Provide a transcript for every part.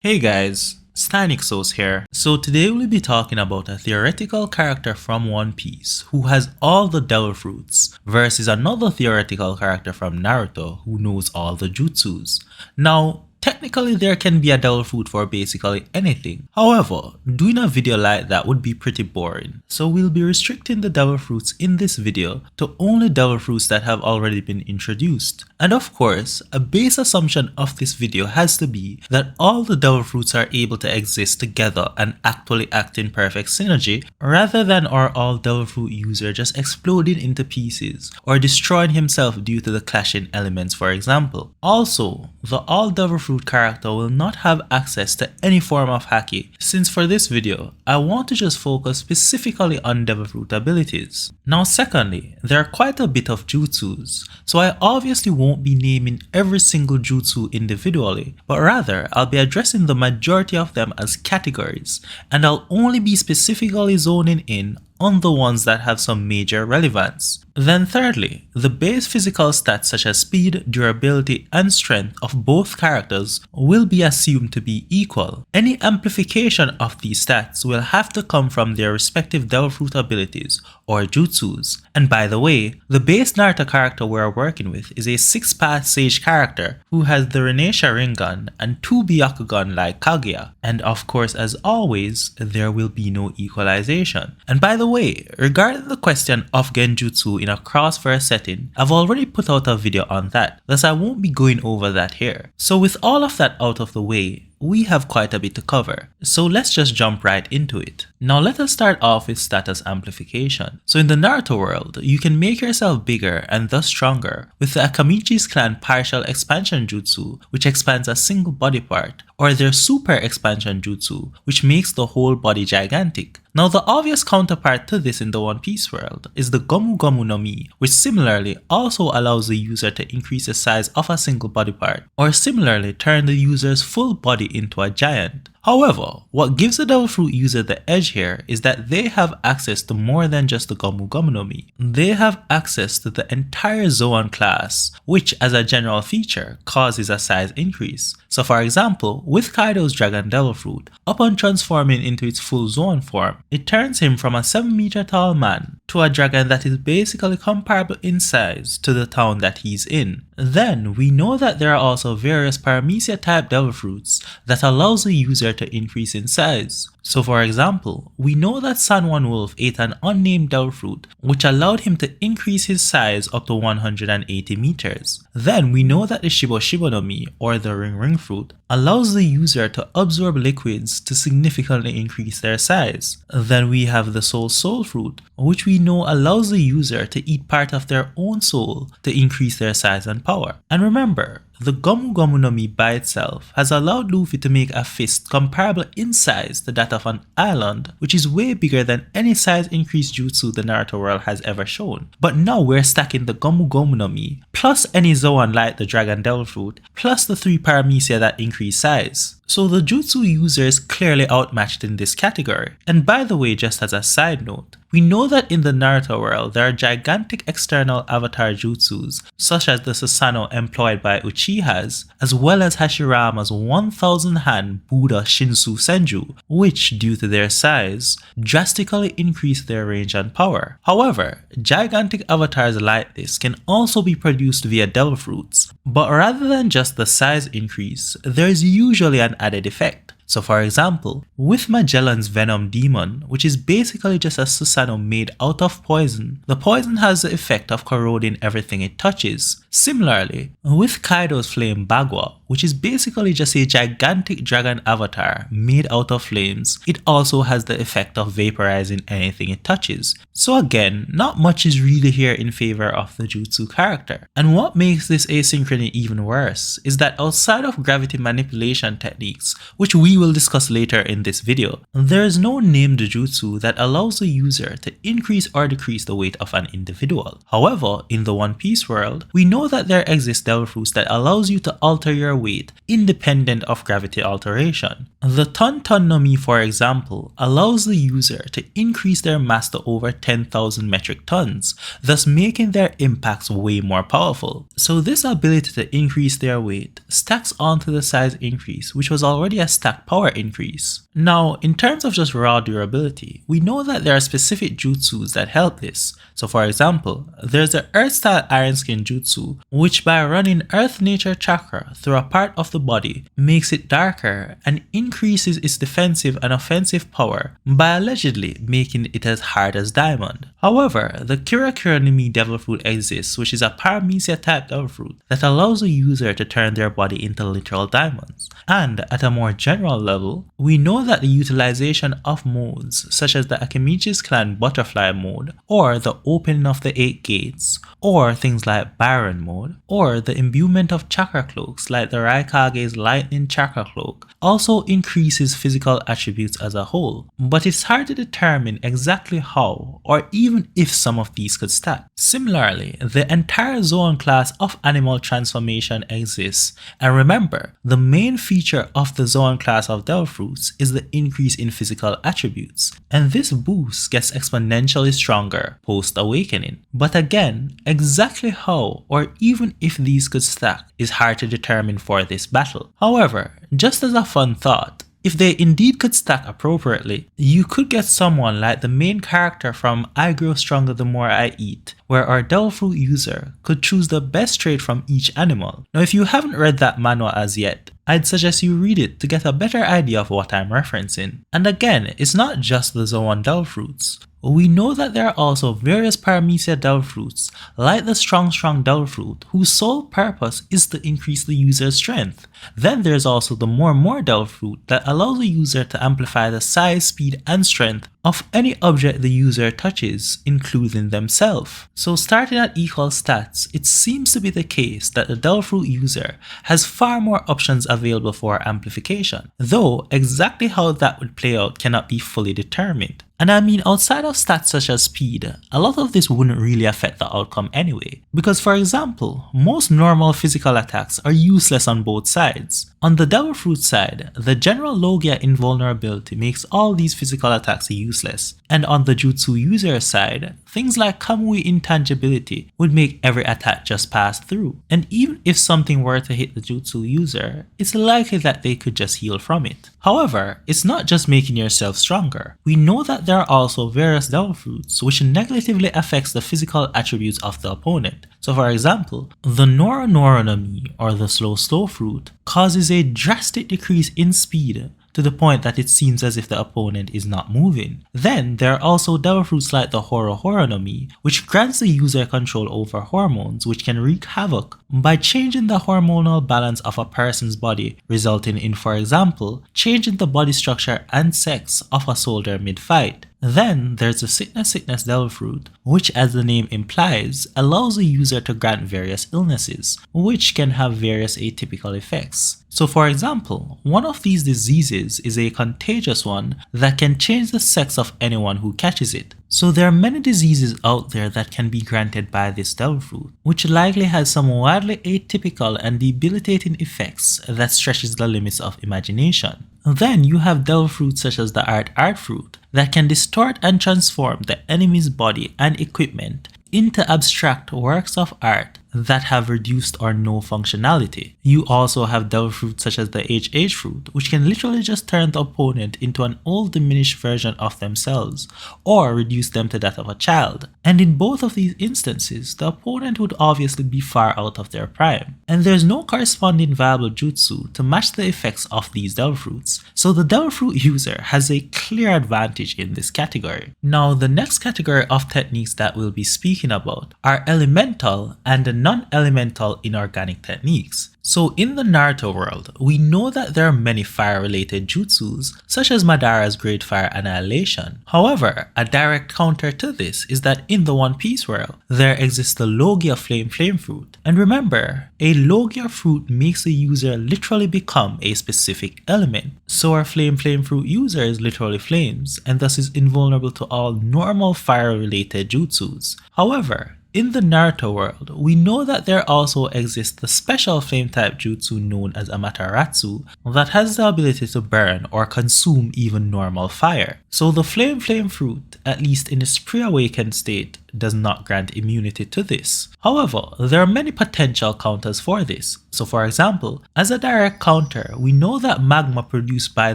Hey guys, Steinixos here. So today we'll be talking about a theoretical character from One Piece who has all the devil fruits versus another theoretical character from Naruto who knows all the jutsus. Now, technically there can be a devil fruit for basically anything. However, doing a video like that would be pretty boring. So we'll be restricting the devil fruits in this video to only devil fruits that have already been introduced. And of course, a base assumption of this video has to be that all the devil fruits are able to exist together and actually act in perfect synergy, rather than our all devil fruit user just exploding into pieces or destroying himself due to the clashing elements, for example. Also, the all devil fruit character will not have access to any form of haki, since for this video, I want to just focus specifically on devil fruit abilities. Now secondly, there are quite a bit of jutsus, so I obviously won't be naming every single jutsu individually, but rather I'll be addressing the majority of them as categories, and I'll only be specifically zoning in on the ones that have some major relevance. Then thirdly, the base physical stats such as speed, durability, and strength of both characters will be assumed to be equal. Any amplification of these stats will have to come from their respective devil fruit abilities or jutsus. And by the way, the base Naruto character we are working with is a 6-path sage character who has the Reanimation Rinnegan and 2 Byakugan like Kaguya. And of course, as always, there will be no equalization. And by the way, regarding the question of genjutsu in a crossfire setting, I've already put out a video on that, thus I won't be going over that here. So with all of that out of the way, we have quite a bit to cover, so let's just jump right into it. Now let us start off with status amplification. So in the Naruto world, you can make yourself bigger and thus stronger with the Akamichi's clan partial expansion jutsu, which expands a single body part, or their super expansion jutsu, which makes the whole body gigantic. Now the obvious counterpart to this in the One Piece world is the Gomu Gomu no Mi, which similarly also allows the user to increase the size of a single body part, or similarly turn the user's full body into a giant. However, what gives the devil fruit user the edge here is that they have access to more than just the Gomu Gomu no Mi. They have access to the entire Zoan class, which as a general feature causes a size increase. So for example, with Kaido's Dragon Devil Fruit, upon transforming into its full Zoan form, it turns him from a 7-meter tall man to a dragon that is basically comparable in size to the town that he's in. Then we know that there are also various Paramecia type devil fruits that allows the user to increase in size. So for example, we know that San Juan Wolf ate an unnamed devil fruit which allowed him to increase his size up to 180 meters. Then we know that the Shibo Shibo no Mi, or the Ring Ring fruit, allows the user to absorb liquids to significantly increase their size. Then we have the Soul Soul fruit, which we know allows the user to eat part of their own soul to increase their size and power. And remember, the Gomu Gomu no Mi by itself has allowed Luffy to make a fist comparable in size to that of an island, which is way bigger than any size increase jutsu the Naruto world has ever shown. But now we're stacking the Gomu Gomu no Mi, plus any Zoan like the Dragon Devil Fruit, plus the 3 Paramecia that increase size. So the jutsu user is clearly outmatched in this category. And by the way, just as a side note, we know that in the Naruto world there are gigantic external avatar jutsus, such as the Susanoo employed by Uchihas, as well as Hashirama's 1000-hand Buddha Shinsu Senju, which, due to their size, drastically increase their range and power. However, gigantic avatars like this can also be produced via devil fruits, but rather than just the size increase, there is usually an added effect. So for example, with Magellan's Venom Demon, which is basically just a Susanoo made out of poison, the poison has the effect of corroding everything it touches. Similarly, with Kaido's Flame Bagua, which is basically just a gigantic dragon avatar made out of flames, it also has the effect of vaporizing anything it touches. So again, not much is really here in favor of the jutsu character. And what makes this asynchrony even worse is that outside of gravity manipulation techniques, which we will discuss later in this video, there is no named jutsu that allows the user to increase or decrease the weight of an individual. However, in the One Piece world, we know that there exists devil fruits that allows you to alter your weight independent of gravity alteration. The Ton no Mi, for example, allows the user to increase their mass to over 10,000 metric tons, thus making their impacts way more powerful. So this ability to increase their weight stacks onto the size increase, which was already a stacked power increase. Now, in terms of just raw durability, we know that there are specific jutsus that help this. So for example, there's the Earth-style Iron Skin Jutsu, which by running Earth Nature Chakra through a part of the body makes it darker and increases its defensive and offensive power by allegedly making it as hard as diamond. However, the Kira no Mi Devil Fruit exists, which is a Paramecia type devil fruit that allows a user to turn their body into literal diamonds. And at a more general level, we know that the utilization of modes such as the Akimichi's Clan Butterfly mode, or the opening of the 8 gates, or things like Byron mode, or the imbuement of chakra cloaks like the Raikage's Lightning Chakra Cloak, also increases physical attributes as a whole, but it's hard to determine exactly how or even if some of these could stack. Similarly, the entire Zoan class of animal transformation exists, and remember, the main feature of the Zoan class of devil fruits is the increase in physical attributes, and this boost gets exponentially stronger post-awakening. But again, exactly how or even if these could stack is hard to determine for this battle. However, just as a fun thought, if they indeed could stack appropriately, you could get someone like the main character from I Grow Stronger the More I Eat, where our devil fruit user could choose the best trait from each animal. Now if you haven't read that manual as yet, I'd suggest you read it to get a better idea of what I'm referencing. And again, it's not just the Zoan devil fruits. We know that there are also various Paramecia devil fruits, like the Strong devil fruit, whose sole purpose is to increase the user's strength. Then there's also the More devil fruit that allows the user to amplify the size, speed, and strength of any object the user touches, including themselves. So starting at equal stats, it seems to be the case that the devil fruit user has far more options available for amplification, though exactly how that would play out cannot be fully determined. And I mean, outside of stats such as speed, a lot of this wouldn't really affect the outcome anyway. Because for example, most normal physical attacks are useless on both sides. On the devil fruit side, the general Logia invulnerability makes all these physical attacks useless. And on the Jutsu user side, things like Kamui intangibility would make every attack just pass through. And even if something were to hit the Jutsu user, it's likely that they could just heal from it. However, it's not just making yourself stronger. We know that there are also various devil fruits which negatively affects the physical attributes of the opponent. So for example, the Noro no Mi, or the slow fruit, causes a drastic decrease in speed to the point that it seems as if the opponent is not moving. Then there are also devil fruits like the Horo no Mi, which grants the user control over hormones which can wreak havoc by changing the hormonal balance of a person's body, resulting in, for example, changing the body structure and sex of a soldier mid-fight. Then there's the Sickness devil fruit, which as the name implies, allows the user to grant various illnesses, which can have various atypical effects. So for example, one of these diseases is a contagious one that can change the sex of anyone who catches it. So there are many diseases out there that can be granted by this devil fruit, which likely has some wildly atypical and debilitating effects that stretches the limits of imagination. Then you have devil fruits such as the art fruit that can distort and transform the enemy's body and equipment into abstract works of art that have reduced or no functionality. You also have devil fruits such as the HH fruit, which can literally just turn the opponent into an old diminished version of themselves, or reduce them to that of a child. And in both of these instances, the opponent would obviously be far out of their prime, and there's no corresponding viable jutsu to match the effects of these devil fruits, so the devil fruit user has a clear advantage in this category. Now the next category of techniques that we'll be speaking about are elemental and non-elemental inorganic techniques. So in the Naruto world, we know that there are many fire-related jutsus, such as Madara's Great Fire Annihilation. However, a direct counter to this is that in the One Piece world, there exists the Logia Flame Fruit. And remember, a Logia fruit makes the user literally become a specific element. So our Flame Fruit user is literally flames, and thus is invulnerable to all normal fire-related jutsus. However, In the Naruto world, we know that there also exists the special flame type jutsu known as Amaterasu that has the ability to burn or consume even normal fire. So the flame fruit, at least in its pre-awakened state, does not grant immunity to this. However, there are many potential counters for this. So for example, as a direct counter, we know that magma produced by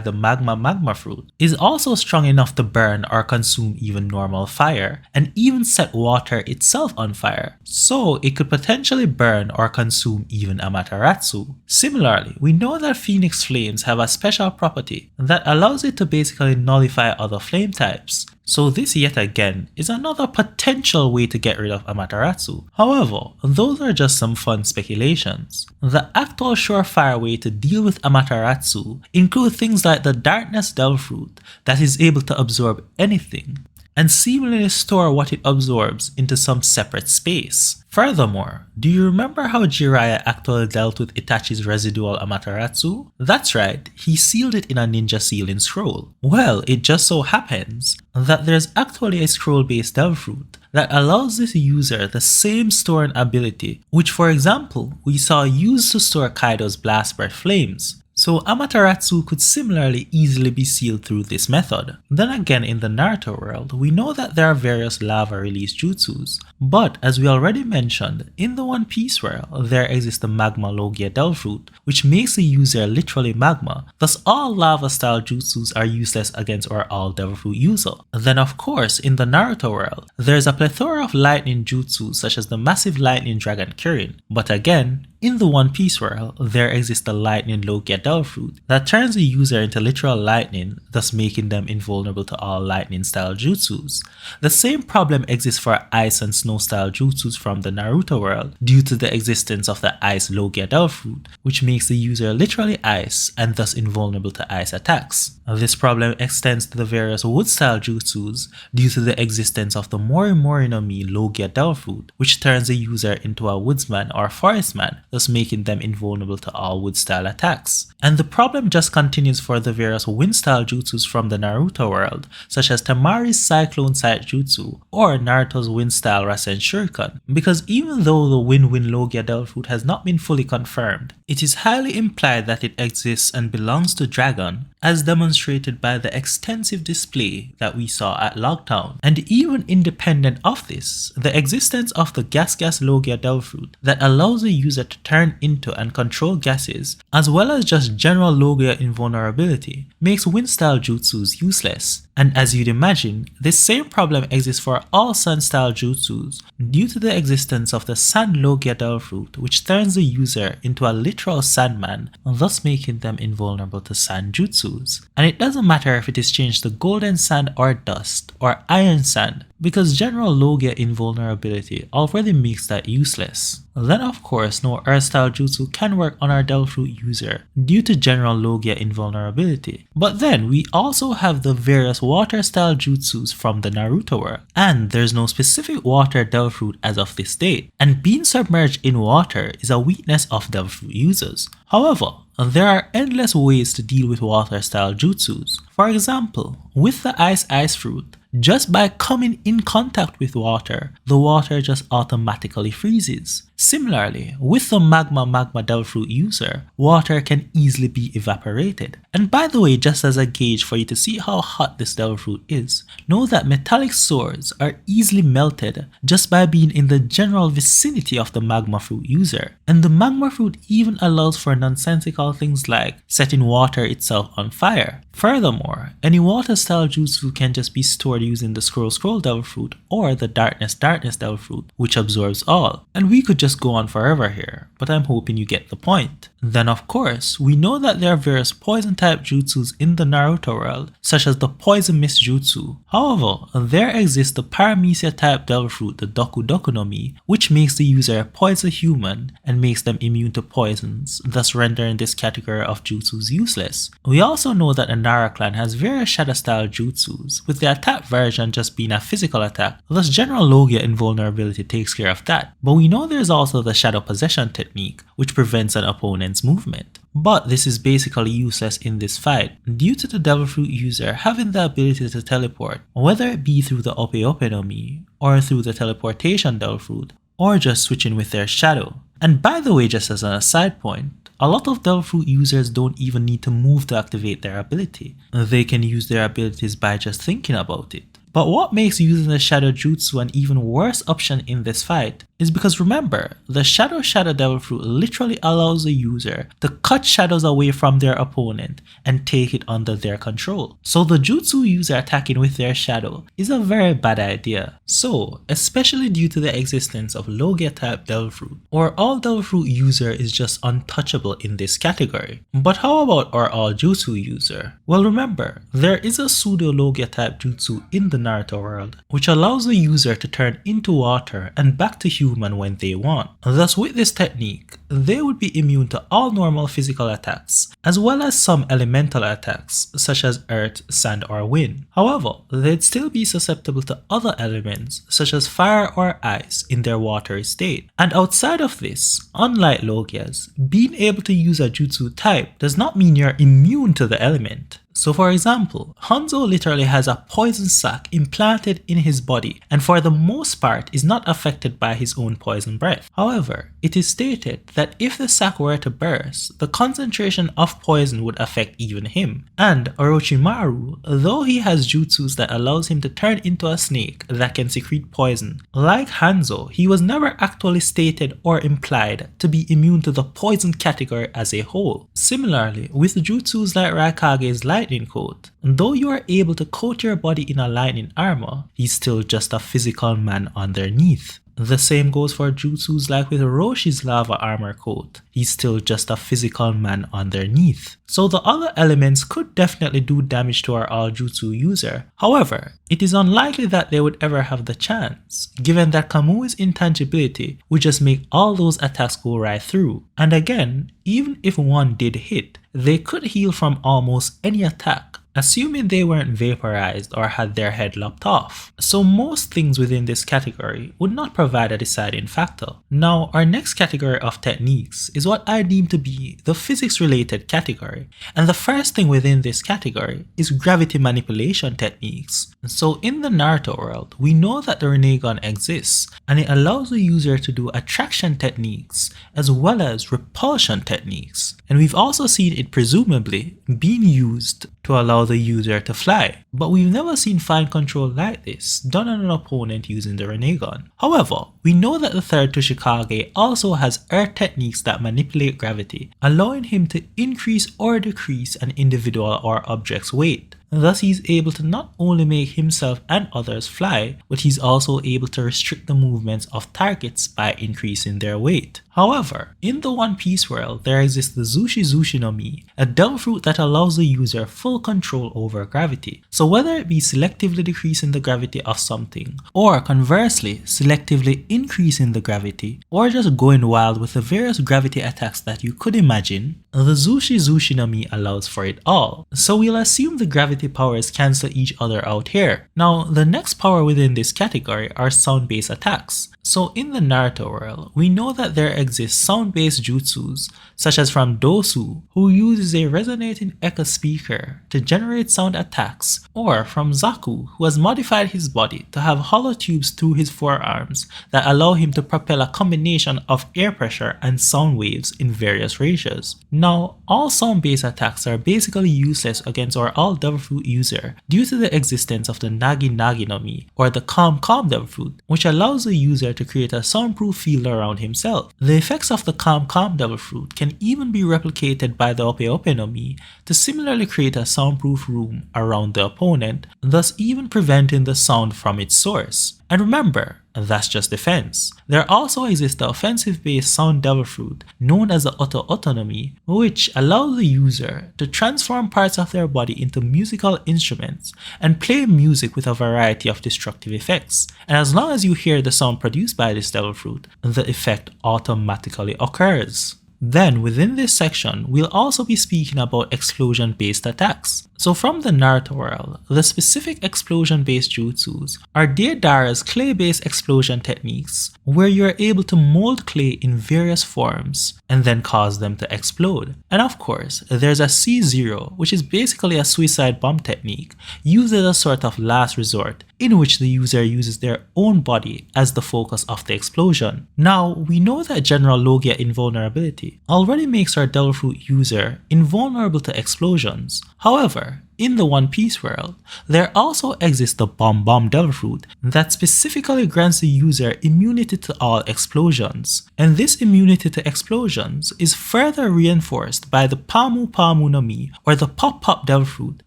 the magma fruit is also strong enough to burn or consume even normal fire, and even set water itself on fire. So it could potentially burn or consume even Amaterasu. Similarly, we know that Phoenix flames have a special property that allows it to basically nullify other flame types. So this yet again is another potential way to get rid of Amaterasu. However, those are just some fun speculations. The actual surefire way to deal with Amaterasu include things like the Darkness Devil Fruit that is able to absorb anything and seemingly store what it absorbs into some separate space. Furthermore, do you remember how Jiraiya actually dealt with Itachi's residual Amaterasu? That's right, he sealed it in a ninja sealing scroll. Well, it just so happens that there's actually a scroll-based devil fruit that allows this user the same storing ability, which for example, we saw used to store Kaido's blast breath flames. So Amaterasu could similarly easily be sealed through this method. Then again, in the Naruto world, we know that there are various lava release jutsus, but as we already mentioned, in the One Piece world, there exists the Magma Logia Devil Fruit, which makes the user literally magma, thus all lava style jutsus are useless against our all Devil Fruit user. Then of course, in the Naruto world, there's a plethora of lightning jutsus such as the massive lightning dragon Kirin, but again, in the One Piece world, there exists the Lightning Logia Devil Fruit that turns the user into literal lightning, thus making them invulnerable to all lightning style jutsus. The same problem exists for ice and snow style jutsus from the Naruto world due to the existence of the Ice Logia Devil Fruit, which makes the user literally ice and thus invulnerable to ice attacks. This problem extends to the various wood style jutsus due to the existence of the Mori Mori no Mi Logia Devil Fruit, which turns the user into a woodsman or forestman, thus making them invulnerable to all wood style attacks. And the problem just continues for the various wind style jutsus from the Naruto world, such as Tamari's Cyclone Sight Jutsu or Naruto's wind style Rasen Shuriken, because even though the Wind Logia Devil Fruit has not been fully confirmed, it is highly implied that it exists and belongs to Dragon, as demonstrated by the extensive display that we saw at Logtown. And even independent of this, the existence of the Gas Logia Devil Fruit that allows the user to turn into and control gases, as well as just general Logia invulnerability, makes wind style jutsus useless. And as you'd imagine, this same problem exists for all Sun style jutsus due to the existence of the Sand Logia Devil Fruit, which turns the user into a literal sandman, thus making them invulnerable to sand jutsus. And it doesn't matter if it is changed to golden sand or dust or iron sand, because general Logia invulnerability already makes that useless. Then of course no earth style jutsu can work on our Devil Fruit user due to general Logia invulnerability. But then we also have the various water style jutsus from the Naruto world, and there's no specific water Devil Fruit as of this date, and being submerged in water is a weakness of Devil Fruit users. However, there are endless ways to deal with water style jutsus. For example, with the Ice Fruit, just by coming in contact with water, the water just automatically freezes. Similarly, with the Magma Devil Fruit user, water can easily be evaporated. And by the way, just as a gauge for you to see how hot this Devil Fruit is, know that metallic swords are easily melted just by being in the general vicinity of the Magma Fruit user. And the Magma Fruit even allows for nonsensical things like setting water itself on fire. Furthermore, any water style jutsu can just be stored using the Scroll Devil Fruit or the Darkness Devil Fruit, which absorbs all. And we could just go on forever here, but I'm hoping you get the point. Then of course, we know that there are various poison type jutsus in the Naruto world, such as the Poison Mist Jutsu. However, there exists the Paramecia type Devil Fruit, the Doku no Mi, which makes the user a poison human and makes them immune to poisons, thus rendering this category of jutsus useless. We also know that the Nara clan has various shadow style jutsus, with the attack version just being a physical attack, thus general Logia invulnerability takes care of that. But we know there's also the shadow possession technique, which prevents an opponent's movement. But this is basically useless in this fight due to the Devil Fruit user having the ability to teleport, whether it be through the Ope no Mi, or through the teleportation Devil Fruit, or just switching with their shadow. And by the way, just as an aside point, a lot of Devil Fruit users don't even need to move to activate their ability. They can use their abilities by just thinking about it. But what makes using the Shadow Jutsu an even worse option in this fight is because remember, the Shadow Devil Fruit literally allows the user to cut shadows away from their opponent and take it under their control. So the Jutsu user attacking with their shadow is a very bad idea. So, especially due to the existence of Logia type Devil Fruit, or all Devil Fruit user is just untouchable in this category. But how about our all Jutsu user? Well, remember, there is a pseudo Logia type Jutsu in the Naruto world, which allows the user to turn into water and back to human when they want. Thus, with this technique, they would be immune to all normal physical attacks, as well as some elemental attacks, such as earth, sand, or wind. However, they'd still be susceptible to other elements, such as fire or ice in their watery state. And outside of this, unlike Logias, being able to use a jutsu type does not mean you're immune to the element. So for example, Hanzo literally has a poison sac implanted in his body and for the most part is not affected by his own poison breath. However, it is stated that if the sac were to burst, the concentration of poison would affect even him. And Orochimaru, though he has jutsus that allows him to turn into a snake that can secrete poison, like Hanzo, he was never actually stated or implied to be immune to the poison category as a whole. Similarly, with jutsus like Raikage's lightning coat, though you are able to coat your body in a lightning armor, he's still just a physical man underneath. The same goes for jutsus like with Roshi's lava armor coat, he's still just a physical man underneath. So the other elements could definitely do damage to our all jutsu user. However, it is unlikely that they would ever have the chance, given that Kamui's intangibility would just make all those attacks go right through. And again, even if one did hit, they could heal from almost any attack, assuming they weren't vaporized or had their head lopped off. So most things within this category would not provide a deciding factor. Now, our next category of techniques is what I deem to be the physics related category. And the first thing within this category is gravity manipulation techniques. So in the Naruto world, we know that the Rinnegan exists and it allows the user to do attraction techniques as well as repulsion techniques. And we've also seen it presumably being used to allow the user to fly. But we've never seen fine control like this done on an opponent using the Rinnegan. However, we know that the third Toshikage also has earth techniques that manipulate gravity, allowing him to increase or decrease an individual or object's weight. Thus, he's able to not only make himself and others fly, but he's also able to restrict the movements of targets by increasing their weight. However, in the One Piece world, there exists the Zushi no Mi, a devil fruit that allows the user full control over gravity. So whether it be selectively decreasing the gravity of something, or conversely, selectively increasing the gravity, or just going wild with the various gravity attacks that you could imagine, the Zushi no Mi allows for it all. So we'll assume the gravity powers cancel each other out here. Now, the next power within this category are sound-based attacks. So in the Naruto world, we know that there exist sound-based jutsus, such as from Dosu, who uses a resonating echo speaker to generate sound attacks, or from Zaku, who has modified his body to have hollow tubes through his forearms that allow him to propel a combination of air pressure and sound waves in various ratios. Now, all sound-based attacks are basically useless against our all devil fruit user due to the existence of the Nagi no Mi, or the calm devil fruit, which allows the user to create a soundproof field around himself. The effects of the calm devil fruit can even be replicated by the Ope no Mi to similarly create a soundproof room around the opponent, thus even preventing the sound from its source. And remember, that's just defense. There also exists the offensive-based sound devil fruit known as the Oto no Mi, which allows the user to transform parts of their body into musical instruments and play music with a variety of destructive effects. And as long as you hear the sound produced by this devil fruit, the effect automatically occurs. Then within this section, we'll also be speaking about explosion-based attacks. So from the Naruto world, the specific explosion-based jutsus are Deidara's clay-based explosion techniques, where you're able to mold clay in various forms and then cause them to explode. And of course, there's a C0, which is basically a suicide bomb technique used as a sort of last resort, in which the user uses their own body as the focus of the explosion. Now, we know that general Logia invulnerability already makes our Devil Fruit user invulnerable to explosions. However, in the One Piece world, there also exists the Bomb Devil Fruit that specifically grants the user immunity to all explosions. And this immunity to explosions is further reinforced by the Pamu no Mi, or the Pop Devil Fruit,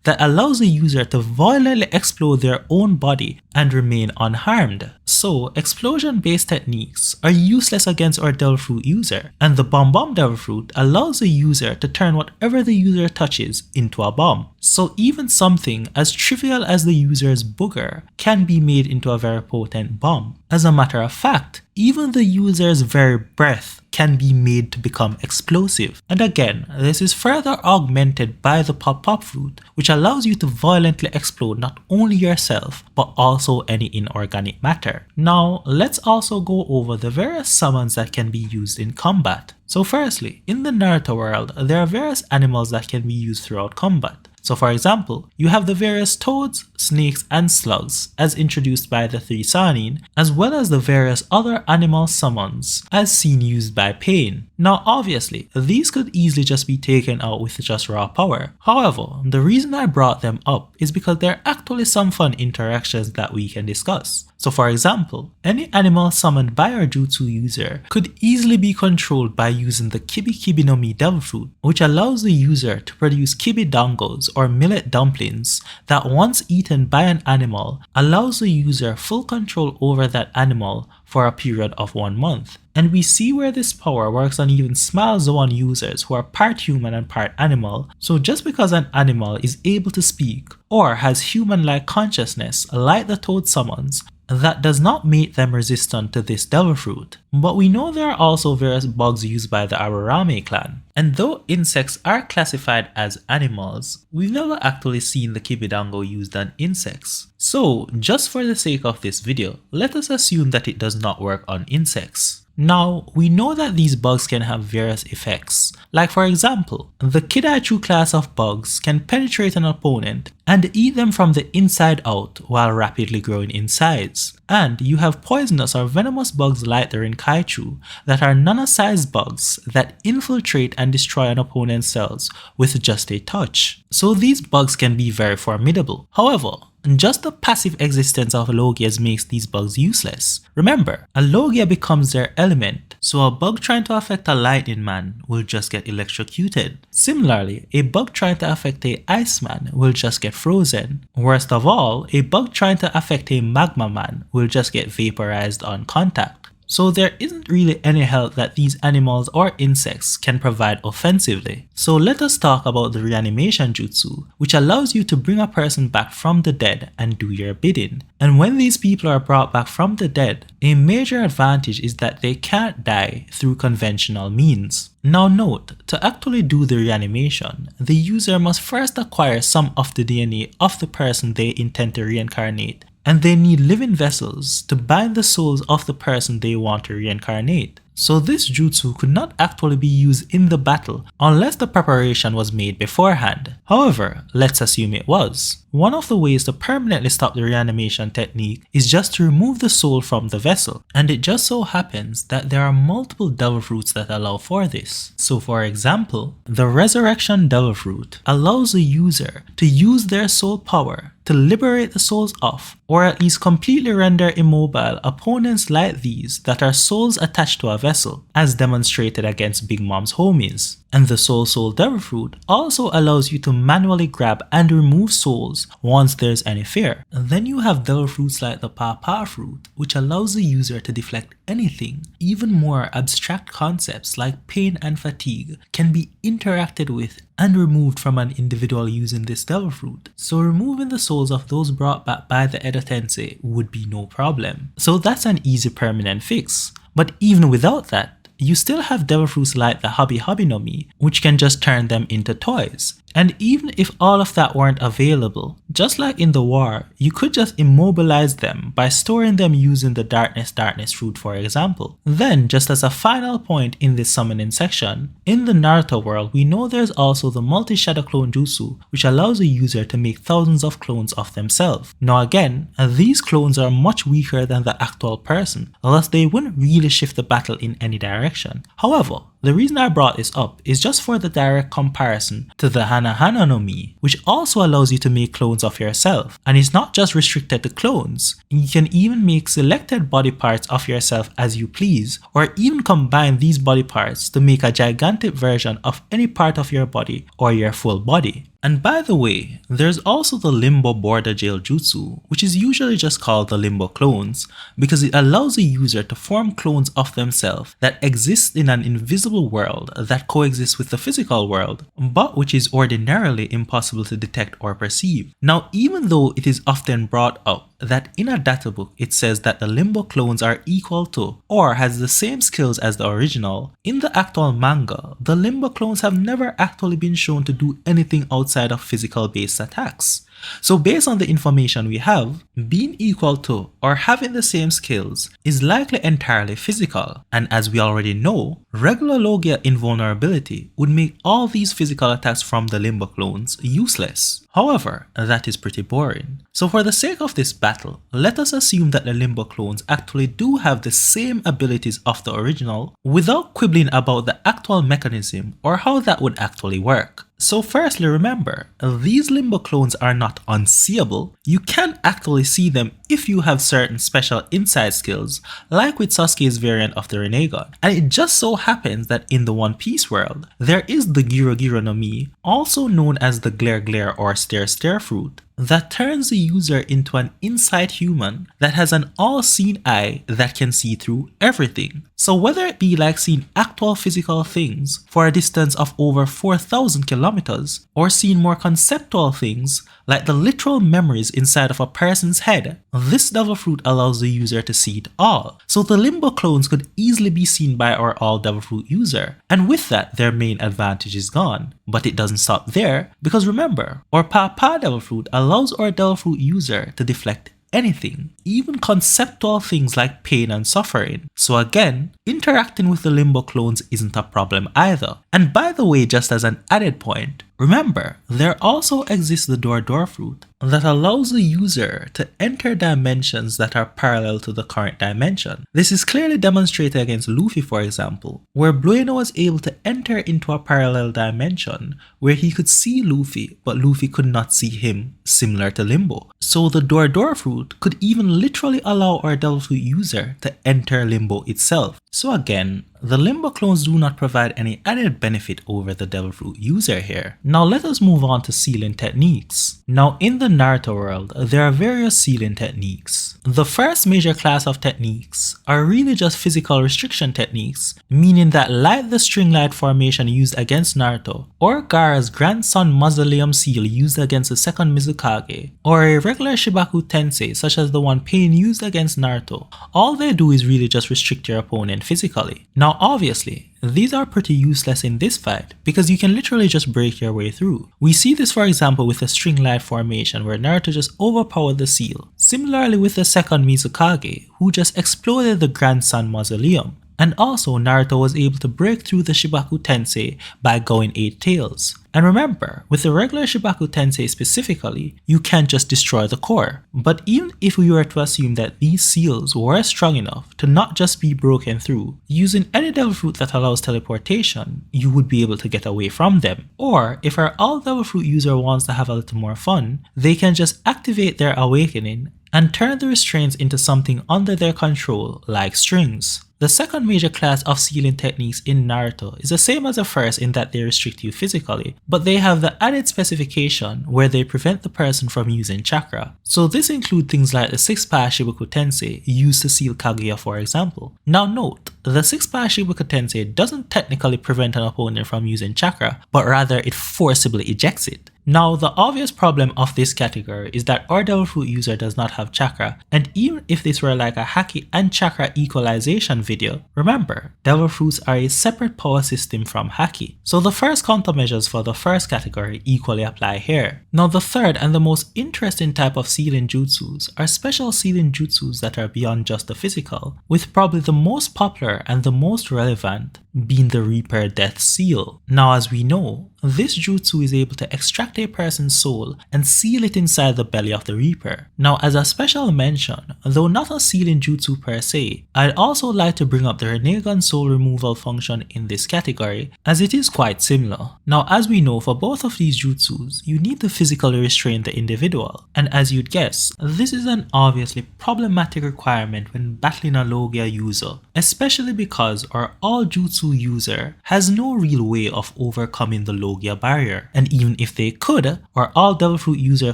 that allows the user to violently explode their own body and remain unharmed. So, explosion-based techniques are useless against our Devil Fruit user, and the Bomb Devil Fruit allows the user to turn whatever the user touches into a bomb. So even something as trivial as the user's booger can be made into a very potent bomb. As a matter of fact, even the user's very breath can be made to become explosive. And again, this is further augmented by the Pop Fruit, which allows you to violently explode not only yourself, but also any inorganic matter. Now, let's also go over the various summons that can be used in combat. So firstly, in the Naruto world, there are various animals that can be used throughout combat. So for example, you have the various toads, snakes, and slugs as introduced by the 3 Sannin, as well as the various other animal summons as seen used by Pain. Now obviously, these could easily just be taken out with just raw power. However, the reason I brought them up is because there are actually some fun interactions that we can discuss. So for example, any animal summoned by our Jutsu user could easily be controlled by using the Kibi no Mi Devil Fruit, which allows the user to produce kibi dongos or millet dumplings that once eaten by an animal allows the user full control over that animal for a period of 1 month. And we see where this power works on even small Zoan users who are part human and part animal. So just because an animal is able to speak or has human-like consciousness like the toad summons, that does not make them resistant to this Devil Fruit. But we know there are also various bugs used by the Ararame clan. And though insects are classified as animals, we've never actually seen the Kibidango used on insects. So, just for the sake of this video, let us assume that it does not work on insects. Now, we know that these bugs can have various effects. Like for example, the Kidaichu class of bugs can penetrate an opponent and eat them from the inside out while rapidly growing in size. And you have poisonous or venomous bugs like the Rinkaichu that are nano-sized bugs that infiltrate and destroy an opponent's cells with just a touch. So these bugs can be very formidable. However, just the passive existence of Logias makes these bugs useless. Remember, a Logia becomes their element, so a bug trying to affect a lightning man will just get electrocuted. Similarly, a bug trying to affect a Iceman will just get frozen. Worst of all, a bug trying to affect a Magma man will just get vaporized on contact. So there isn't really any help that these animals or insects can provide offensively. So let us talk about the Reanimation Jutsu, which allows you to bring a person back from the dead and do your bidding. And when these people are brought back from the dead, a major advantage is that they can't die through conventional means. Now note, to actually do the reanimation, the user must first acquire some of the DNA of the person they intend to reincarnate, and they need living vessels to bind the souls of the person they want to reincarnate. So this jutsu could not actually be used in the battle unless the preparation was made beforehand. However, let's assume it was. One of the ways to permanently stop the reanimation technique is just to remove the soul from the vessel, and it just so happens that there are multiple devil fruits that allow for this. So for example, the resurrection devil fruit allows the user to use their soul power to liberate the souls of, or at least completely render immobile opponents like these that are souls attached to a vessel, as demonstrated against Big Mom's homies. And the Soul Devil Fruit also allows you to manually grab and remove souls once there's any fear. And then you have devil fruits like the Papa Fruit, which allows the user to deflect anything. Even more abstract concepts like pain and fatigue can be interacted with and removed from an individual using this devil fruit. So removing the souls of those brought back by the Edo Tensei would be no problem. So that's an easy permanent fix. But even without that, you still have devil fruits like the Hobby no Mi, which can just turn them into toys. And even if all of that weren't available, just like in the war, you could just immobilize them by storing them using the darkness fruit for example. Then, just as a final point in this summoning section, in the Naruto world we know there's also the multi-shadow clone jutsu, which allows a user to make thousands of clones of themselves. Now again, these clones are much weaker than the actual person, thus they wouldn't really shift the battle in any direction. However, the reason I brought this up is just for the direct comparison to the Hana no Mi, which also allows you to make clones of yourself, and is not just restricted to clones. You can even make selected body parts of yourself as you please, or even combine these body parts to make a gigantic version of any part of your body or your full body. And by the way, there's also the Limbo Border Jail Jutsu, which is usually just called the Limbo Clones, because it allows a user to form clones of themselves that exist in an invisible world that coexists with the physical world, but which is ordinarily impossible to detect or perceive. Now, even though it is often brought up that in a databook it says that the Limbo clones are equal to or has the same skills as the original, in the actual manga, the Limbo clones have never actually been shown to do anything outside of physical based attacks. So based on the information we have, being equal to or having the same skills is likely entirely physical, and as we already know, regular Logia invulnerability would make all these physical attacks from the Limbo clones useless. However, that is pretty boring. So for the sake of this battle, let us assume that the Limbo clones actually do have the same abilities of the original without quibbling about the actual mechanism or how that would actually work. So firstly, remember, these Limbo clones are not unseeable. You can actually see them if you have certain special inside skills, like with Sasuke's variant of the Renegon. And it just so happens that in the One Piece world, there is the Giro no Mi, also known as the Glare or Stare fruit, that turns the user into an inside human that has an all-seeing eye that can see through everything. So whether it be like seeing actual physical things for a distance of over 4,000 kilometers, or seeing more conceptual things like the literal memories inside of a person's head, this Devil Fruit allows the user to see it all. So the Limbo clones could easily be seen by our all Devil Fruit user, and with that their main advantage is gone. But it doesn't stop there, because remember, our Papa Devil Fruit allows our Devil Fruit user to deflect anything, even conceptual things like pain and suffering. So again, interacting with the Limbo clones isn't a problem either. And by the way, just as an added point, remember, there also exists the Door fruit that allows the user to enter dimensions that are parallel to the current dimension. This is clearly demonstrated against Luffy, for example, where Blueno was able to enter into a parallel dimension where he could see Luffy, but Luffy could not see him, similar to Limbo. So the Door fruit could even literally allow our Devil Fruit user to enter Limbo itself. So again, the Limbo clones do not provide any added benefit over the Devil Fruit user here. Now let us move on to sealing techniques. Now in the Naruto world, there are various sealing techniques. The first major class of techniques are really just physical restriction techniques, meaning that like the string light formation used against Naruto, or Gaara's grandson mausoleum seal used against the second Mizukage, or a regular Shibaku Tensei such as the one Pain used against Naruto, all they do is really just restrict your opponent physically. Now obviously, these are pretty useless in this fight because you can literally just break your way through. We see this for example with the string light formation where Naruto just overpowered the seal. Similarly with the second Mizukage, who just exploded the grandson mausoleum. And also Naruto was able to break through the Shibaku Tensei by going 8 tails. And remember, with the regular Shibaku Tensei specifically, you can't just destroy the core. But even if we were to assume that these seals were strong enough to not just be broken through, using any Devil Fruit that allows teleportation, you would be able to get away from them. Or if our all Devil Fruit user wants to have a little more fun, they can just activate their awakening and turn the restraints into something under their control like strings. The second major class of sealing techniques in Naruto is the same as the first in that they restrict you physically, but they have the added specification where they prevent the person from using chakra. So this includes things like the 6-pass Shibaku Tensei used to seal Kaguya for example. Now note, the 6-pass Shibaku Tensei doesn't technically prevent an opponent from using chakra, but rather it forcibly ejects it. Now the obvious problem of this category is that our Devil Fruit user does not have chakra, and even if this were like a Haki and chakra equalization video, remember, devil fruits are a separate power system from Haki. So the first countermeasures for the first category equally apply here. Now the third and the most interesting type of sealing jutsus are special sealing jutsus that are beyond just the physical, with probably the most popular and the most relevant being the Reaper Death Seal. Now as we know, this jutsu is able to extract a person's soul and seal it inside the belly of the Reaper. Now as a special mention, though not a sealing jutsu per se, I'd also like to bring up the Renegon soul removal function in this category, as it is quite similar. Now as we know, for both of these jutsus, you need to physically restrain the individual, and as you'd guess, this is an obviously problematic requirement when battling a Logia user, especially because our all jutsu user has no real way of overcoming the Logia barrier, and even if they could, our all devil fruit user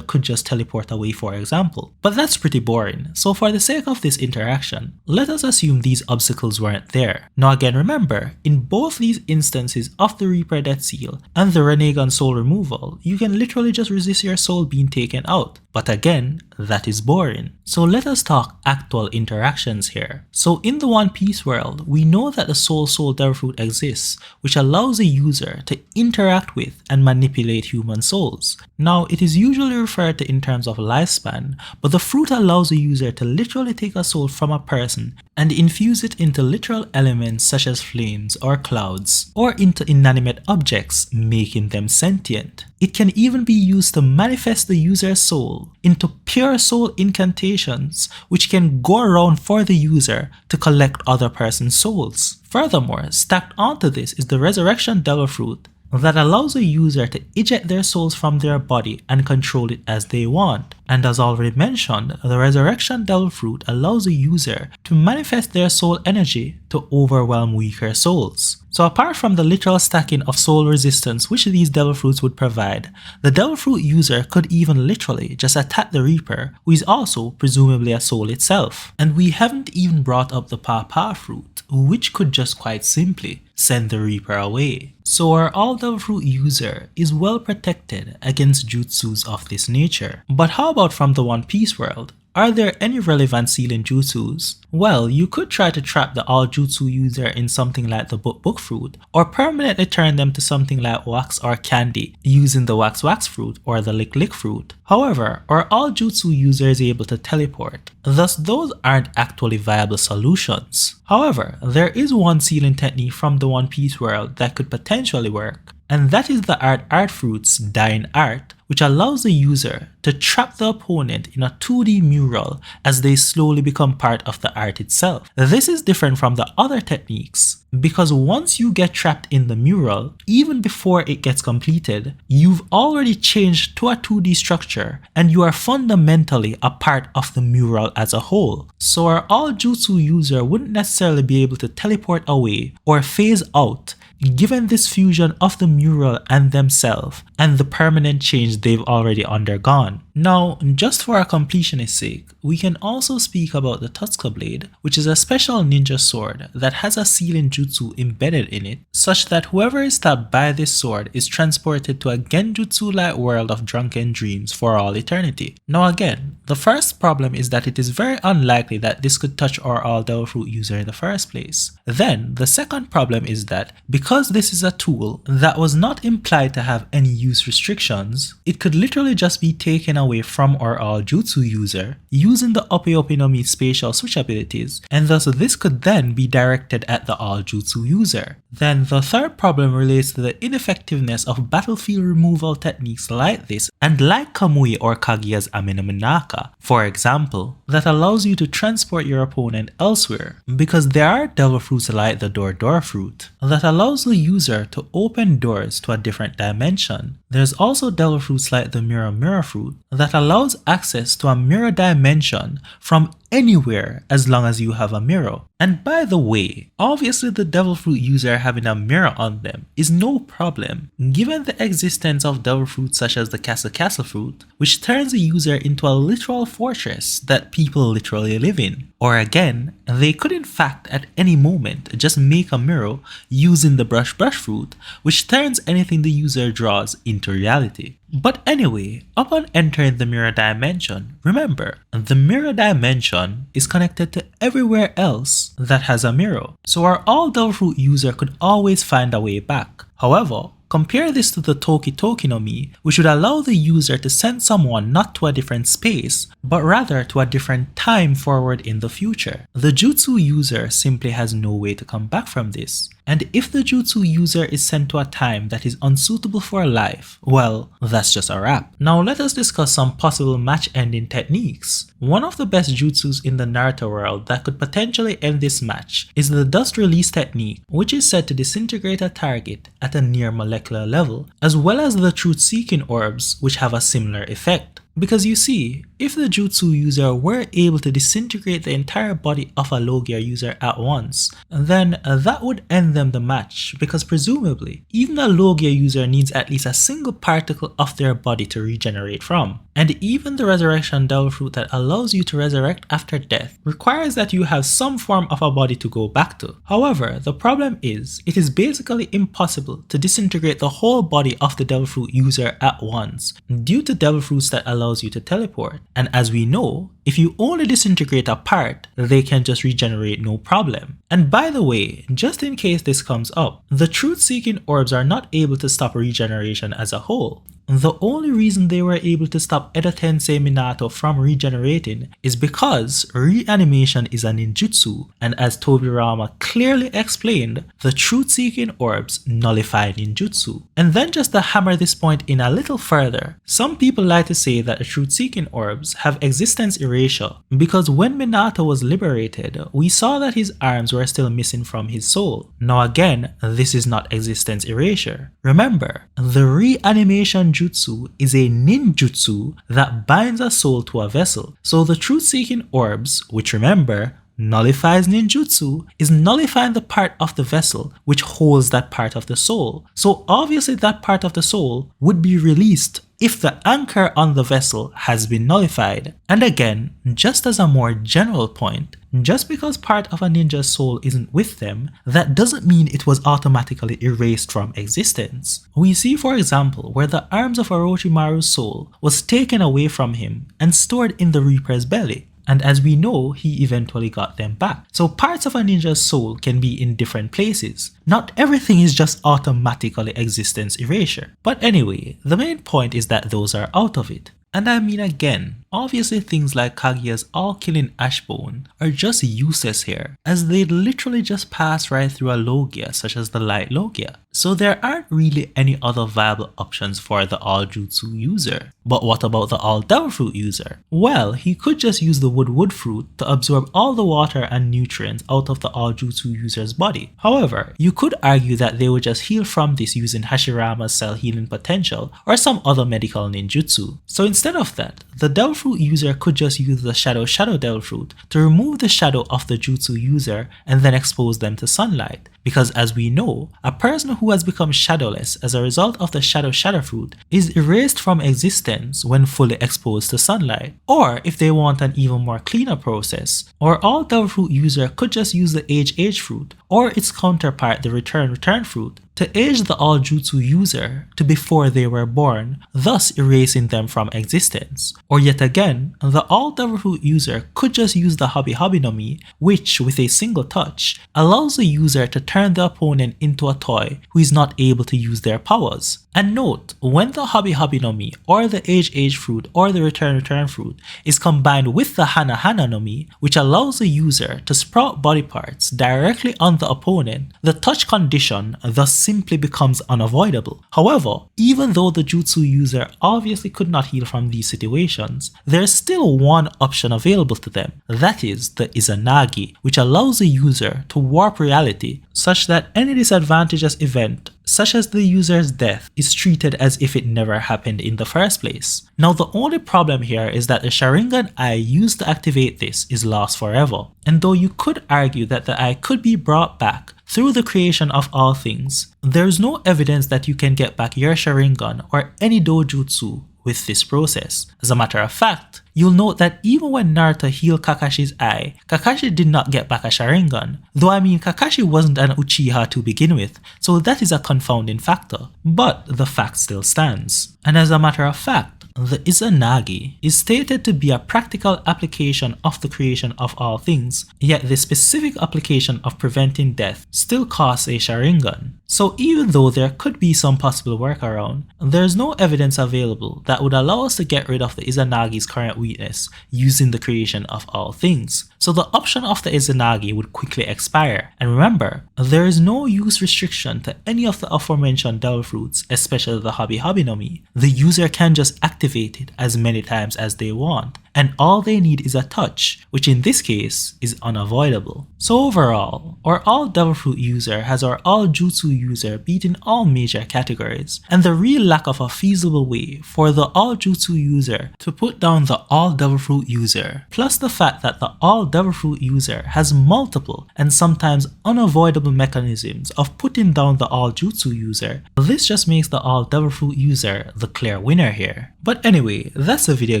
could just teleport away, for example. But that's pretty boring, so for the sake of this interaction, let us assume these obstacles weren't there. Now again, remember, in both these instances of the Reaper Death Seal and the Renegon soul removal, you can literally just resist your soul being taken out. But again, that is boring. So let us talk actual interactions here. So in the One Piece world, we know that the Soul Devil Fruit exists, which allows a user to interact with and manipulate human souls. Now it is usually referred to in terms of lifespan, but the fruit allows a user to literally take a soul from a person and infuse it into literal elements such as flames or clouds, or into inanimate objects, making them sentient. It can even be used to manifest the user's soul into pure soul incantations, which can go around for the user to collect other person's souls. Furthermore, stacked onto this is the Resurrection Devil Fruit that allows a user to eject their souls from their body and control it as they want. And as already mentioned, the Resurrection Devil Fruit allows a user to manifest their soul energy to overwhelm weaker souls. So apart from the literal stacking of soul resistance which these devil fruits would provide, the devil fruit user could even literally just attack the Reaper, who is also presumably a soul itself. And we haven't even brought up the Pawpaw fruit, which could just quite simply send the Reaper away. So our all devil fruit user is well protected against jutsus of this nature. But how about from the One Piece world? Are there any relevant sealing jutsus? Well, you could try to trap the all jutsu user in something like the book fruit, or permanently turn them to something like wax or candy using the wax fruit or the lick fruit. However, our all jutsu user is able to teleport, thus those aren't actually viable solutions. However, there is one sealing technique from the One Piece world that could potentially work, and that is the art fruit's dying art, which allows the user to trap the opponent in a 2D mural as they slowly become part of the art itself. This is different from the other techniques because once you get trapped in the mural, even before it gets completed, you've already changed to a 2D structure and you are fundamentally a part of the mural as a whole. So our all jutsu user wouldn't necessarily be able to teleport away or phase out given this fusion of the mural and themselves and the permanent change they've already undergone. Now, just for our completionist's sake, we can also speak about the Tutsuka Blade, which is a special ninja sword that has a sealing jutsu embedded in it, such that whoever is stabbed by this sword is transported to a genjutsu-like world of drunken dreams for all eternity. Now again, the first problem is that it is very unlikely that this could touch our all devil fruit user in the first place. Then, the second problem is that because this is a tool that was not implied to have any use restrictions, it could literally just be taken away from our all jutsu user using the Ope no Mi spatial switch abilities, and thus this could then be directed at the all jutsu user. Then the third problem relates to the ineffectiveness of battlefield removal techniques like this and like Kamui or Kaguya's Amenominaka, for example, that allows you to transport your opponent elsewhere, because there are devil fruits like the Door fruit that allows the user to open doors to a different dimension. There's also devil fruits like the Mirror fruit that allows access to a mirror dimension from anywhere as long as you have a mirror. And by the way, obviously the devil fruit user having a mirror on them is no problem given the existence of devil fruits such as the Castle fruit, which turns a user into a literal fortress that people literally live in. Or again, they could in fact at any moment just make a mirror using the brush fruit, which turns anything the user draws into into reality. But anyway, upon entering the mirror dimension, remember, the mirror dimension is connected to everywhere else that has a mirror. So our all devil fruit user could always find a way back. However, compare this to the Toki Toki no Mi, which would allow the user to send someone not to a different space, but rather to a different time forward in the future. The Jutsu user simply has no way to come back from this. And if the Jutsu user is sent to a time that is unsuitable for life, well, that's just a wrap. Now let us discuss some possible match ending techniques. One of the best jutsus in the Naruto world that could potentially end this match is the dust release technique, which is said to disintegrate a target at a near molecular level, as well as the truth seeking orbs, which have a similar effect. Because you see, if the Jutsu user were able to disintegrate the entire body of a Logia user at once, then that would end them the match, because presumably, even a Logia user needs at least a single particle of their body to regenerate from. And even the resurrection devil fruit that allows you to resurrect after death requires that you have some form of a body to go back to. However, the problem is, it is basically impossible to disintegrate the whole body of the devil fruit user at once, due to devil fruits that allows you to teleport. And as we know, if you only disintegrate a part, they can just regenerate no problem. And by the way, just in case this comes up, the truth-seeking orbs are not able to stop regeneration as a whole. The only reason they were able to stop Edo Tensei Minato from regenerating is because reanimation is a ninjutsu, and as Tobirama clearly explained, the truth-seeking orbs nullify ninjutsu. And then just to hammer this point in a little further, some people like to say that the truth-seeking orbs have existence erasure, because when Minato was liberated, we saw that his arms were still missing from his soul. Now again, this is not existence erasure. Remember, the reanimation jutsu is a ninjutsu that binds a soul to a vessel. So the truth-seeking orbs, which remember, nullifies ninjutsu, is nullifying the part of the vessel which holds that part of the soul. So obviously that part of the soul would be released if the anchor on the vessel has been nullified. And again, just as a more general point, just because part of a ninja's soul isn't with them, that doesn't mean it was automatically erased from existence. We see, for example, where the arms of Orochimaru's soul was taken away from him and stored in the Reaper's belly. And as we know, he eventually got them back. So parts of a ninja's soul can be in different places. Not everything is just automatically existence erasure. But anyway, the main point is that those are out of it. And I mean again, obviously things like Kaguya's all-killing Ashbone are just useless here, as they'd literally just pass right through a Logia such as the Light Logia. So there aren't really any other viable options for the all-jutsu user. But what about the all-devil fruit user? Well, he could just use the wood fruit to absorb all the water and nutrients out of the all-jutsu user's body. However, you could argue that they would just heal from this using Hashirama's cell healing potential or some other medical ninjutsu. So instead of that, the devil fruit user could just use the shadow devil fruit to remove the shadow of the jutsu user and then expose them to sunlight. Because as we know, a person who has become shadowless as a result of the shadow fruit is erased from existence when fully exposed to sunlight. Or if they want an even more cleaner process, our all devil fruit user could just use the age fruit or its counterpart, the return fruit, to age the all jutsu user to before they were born, thus erasing them from existence. Or yet again, the all devil fruit user could just use the Hobby no Mi, which with a single touch allows the user to turn the opponent into a toy who is not able to use their powers. And note, when the Hobby no Mi or the age fruit or the return fruit is combined with the Hana no Mi, which allows the user to sprout body parts directly on the opponent, the touch condition thus simply becomes unavoidable. However, even though the jutsu user obviously could not heal from these situations, there's still one option available to them, that is the Izanagi, which allows the user to warp reality such that any disadvantageous event such as the user's death is treated as if it never happened in the first place. Now the only problem here is that the Sharingan eye used to activate this is lost forever, and though you could argue that the eye could be brought back through the creation of all things, there is no evidence that you can get back your Sharingan or any dojutsu with this process. As a matter of fact, you'll note that even when Naruto healed Kakashi's eye, Kakashi did not get back a Sharingan. Though I mean, Kakashi wasn't an Uchiha to begin with, so that is a confounding factor. But the fact still stands. And as a matter of fact, the Izanagi is stated to be a practical application of the creation of all things, yet the specific application of preventing death still costs a Sharingan. So even though there could be some possible workaround, there is no evidence available that would allow us to get rid of the Izanagi's current weakness using the creation of all things. So the option of the Izanagi would quickly expire. And remember, there is no use restriction to any of the aforementioned devil fruits, especially the Hobby Hobby no Mi. The user can just activate it as many times as they want, and all they need is a touch, which in this case is unavoidable. So overall, our all devil fruit user has our all jutsu user beaten all major categories, and the real lack of a feasible way for the all jutsu user to put down the all devil fruit user, plus the fact that the all devil fruit user has multiple and sometimes unavoidable mechanisms of putting down the all jutsu user, this just makes the all devil fruit user the clear winner here. But anyway, that's the video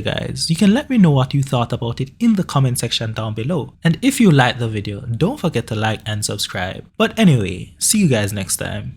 guys. You can let me know what you thought about it in the comment section down below. And if you liked the video, don't forget to like and subscribe. But anyway, see you guys next time.